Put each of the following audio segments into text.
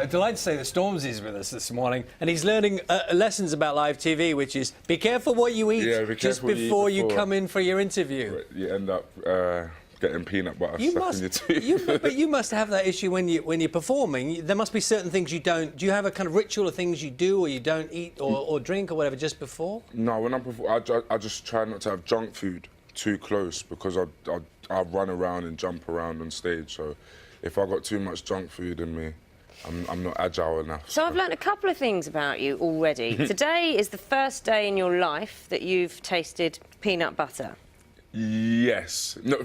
Delighted to say that Stormzy's with us this morning, and he's learning lessons about live TV, which is be careful what you eat just before you come in for your interview. You end up getting peanut butter stuck in your tooth. But you must have that issue when you're performing. There must be certain things you don't. Do you have a kind of ritual of things you do or you don't eat or drink or whatever just before? No, when I perform, I just try not to have junk food too close because I run around and jump around on stage. So if I got too much junk food in me, I'm not agile enough. So I've learned a couple of things about you already. Today is the first day in your life that you've tasted peanut butter. Yes. No,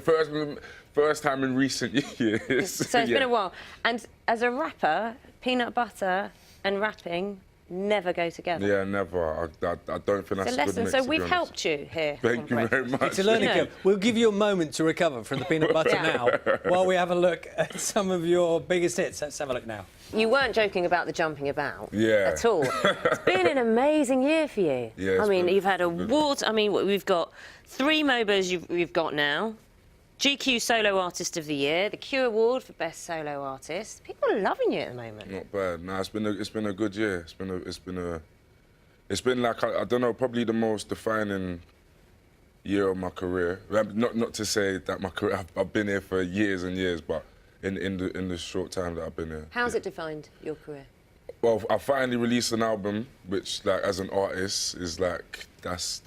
first time in recent years. So it's been a while. And as a rapper, peanut butter and rapping never go together. Yeah, never. I don't think that's a good mix, So we've helped you here. Thank you very much. It's a learning curve. We'll give you a moment to recover from the peanut butter now while we have a look at some of your biggest hits. Let's have a look now. You weren't joking about the jumping about at all. It's been an amazing year for you. Yeah, I mean, you've had awards. I mean, we've got 3 MOBAs you've got now. GQ Solo Artist of the Year, the Q Award for Best Solo Artist. People are loving you at the moment. Not bad. No, it's been a good year. It's been like I don't know, probably the most defining year of my career. Not to say that my career, I've been here for years and years, but in the short time that I've been here. How's it defined your career? Well, I finally released an album, which, like, as an artist, is like that's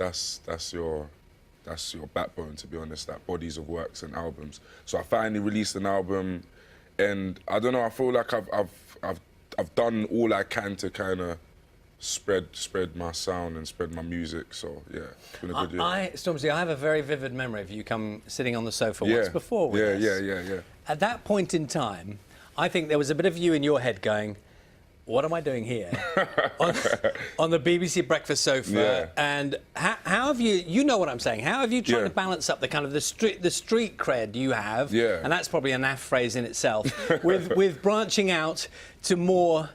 your backbone, to be honest. That bodies of works and albums. So I finally released an album, and I don't know. I feel like I've done all I can to kind of spread my sound and spread my music. So yeah, it's been a good year. Stormzy, I have a very vivid memory of you sitting on the sofa once before with us. Yeah. At that point in time, I think there was a bit of you in your head going, what am I doing here on the BBC breakfast sofa? Yeah. And how have you know what I'm saying, how have you tried to balance up the kind of the street cred you have, and that's probably a naff phrase in itself, with branching out to more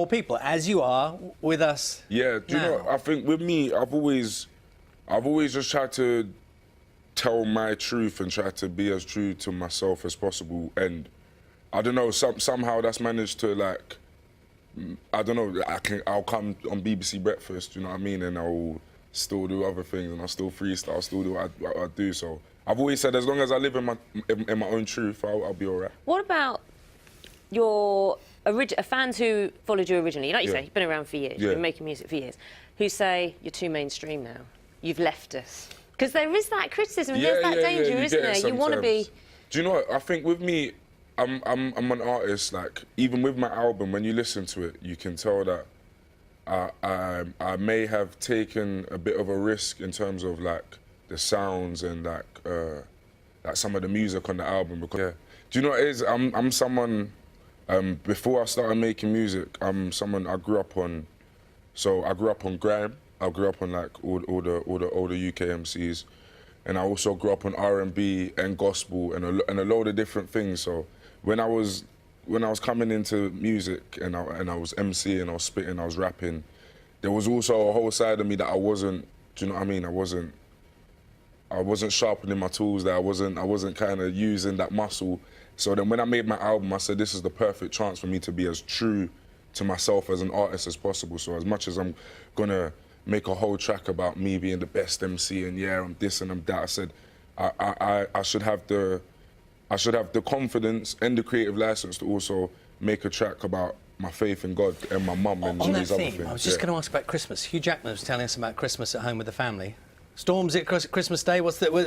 people, as you are with us? Yeah, do you know what? I think with me, I've always just tried to tell my truth and try to be as true to myself as possible. And I don't know, somehow that's managed to, like, I don't know, I'll come on BBC Breakfast, you know what I mean, and I'll still do other things, and I'll still freestyle, still do what I do. So I've always said, as long as I live in my own truth, I'll be all right. What about your fans who followed you originally? Like you say, you've been around for years, you've been making music for years, who say you're too mainstream now, you've left us? Because there is that criticism, there's that danger, isn't there? You want to be... Do you know what? I think with me, I'm an artist. Like, even with my album, when you listen to it, you can tell that I may have taken a bit of a risk in terms of, like, the sounds and like some of the music on the album. Because do you know what it is? I'm someone. Before I started making music, I'm someone I grew up on. So I grew up on grime. I grew up on, like, all the older UK MCs, and I also grew up on R&B and gospel and a load of different things. So when I was coming into music and I was MCing, I was spitting, I was rapping, there was also a whole side of me that I wasn't. Do you know what I mean? I wasn't sharpening my tools. That I wasn't kind of using that muscle. So then when I made my album, I said, this is the perfect chance for me to be as true to myself as an artist as possible. So as much as I'm gonna make a whole track about me being the best MC and I'm this and I'm that, I said I should have the confidence and the creative license to also make a track about my faith in God and my mum and all these other things. I was just going to ask about Christmas. Hugh Jackman was telling us about Christmas at home with the family. Stormzy at Christmas Day.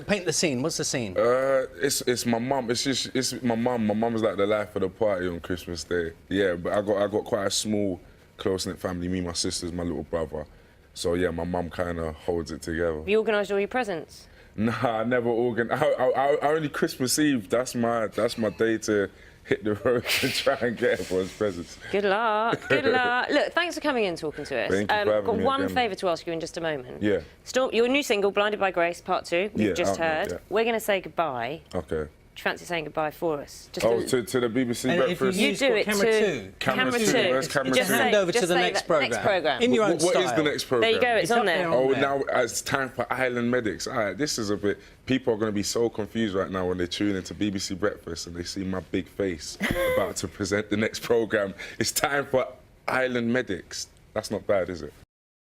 Paint the scene. What's the scene? It's my mum. It's my mum. My mum's like the life of the party on Christmas Day. Yeah, but I got quite a small, close-knit family. Me, my sisters, my little brother. So yeah, my mum kind of holds it together. You organised all your presents? Nah, I never organised. I only Christmas Eve. That's my day to hit the road and try and get everyone's presents. Good luck. Good luck. Look, thanks for coming in and talking to us. Thank you for having me got one again. favour to ask you in just a moment. Yeah. Your new single, Blinded by Grace, Part 2, we've just heard. Yeah. We're going to say goodbye. Okay. you fancy saying goodbye for us? Just to the BBC and Breakfast? You do it camera to two. Camera two. Where's camera Just two? hand over to just the say next that programme. next programme. In your own What style. is the next programme? There you go, it's on there. Oh, now it's time for Island Medics. All right, this is a bit... People are going to be so confused right now when they tune into BBC Breakfast and they see my big face about to present the next programme. It's time for Island Medics. That's not bad, is it?